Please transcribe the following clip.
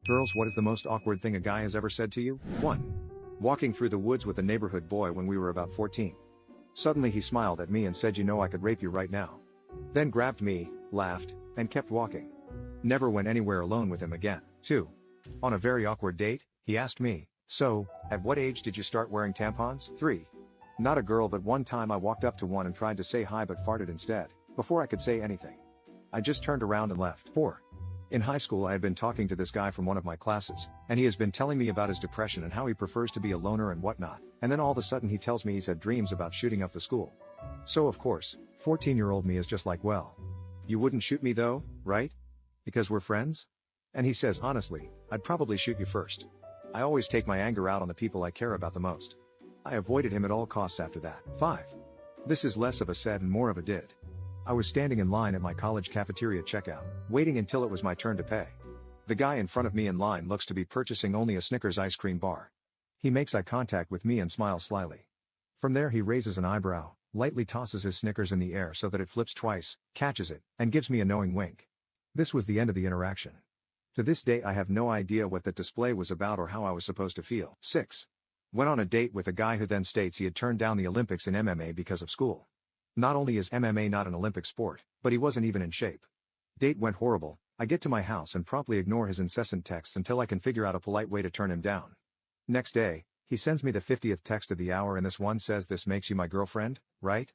Girls, what is the most awkward thing a guy has ever said to you? 1. Walking through the woods with a neighborhood boy when we were about 14. Suddenly he smiled at me and said, "You know, I could rape you right now." Then grabbed me, laughed, and kept walking. Never went anywhere alone with him again. 2. On a very awkward date, he asked me, "So, at what age did you start wearing tampons?" 3. Not a girl, but one time I walked up to one and tried to say hi but farted instead. Before I could say anything, I just turned around and left. 4. In high school I had been talking to this guy from one of my classes, and he has been telling me about his depression and how he prefers to be a loner and whatnot, and then all of a sudden he tells me he's had dreams about shooting up the school. So of course, 14-year-old me is just like, "Well, you wouldn't shoot me though, right? Because we're friends?" And he says, "Honestly, I'd probably shoot you first. I always take my anger out on the people I care about the most." I avoided him at all costs after that. 5. This is less of a said and more of a did. I was standing in line at my college cafeteria checkout, waiting until it was my turn to pay. The guy in front of me in line looks to be purchasing only a Snickers ice cream bar. He makes eye contact with me and smiles slyly. From there he raises an eyebrow, lightly tosses his Snickers in the air so that it flips twice, catches it, and gives me a knowing wink. This was the end of the interaction. To this day I have no idea what that display was about or how I was supposed to feel. 6. Went on a date with a guy who then states he had turned down the Olympics in MMA because of school. Not only is MMA not an Olympic sport, but he wasn't even in shape. Date went horrible. I get to my house and promptly ignore his incessant texts until I can figure out a polite way to turn him down. Next day, he sends me the 50th text of the hour, and this one says, "This makes you my girlfriend, right?"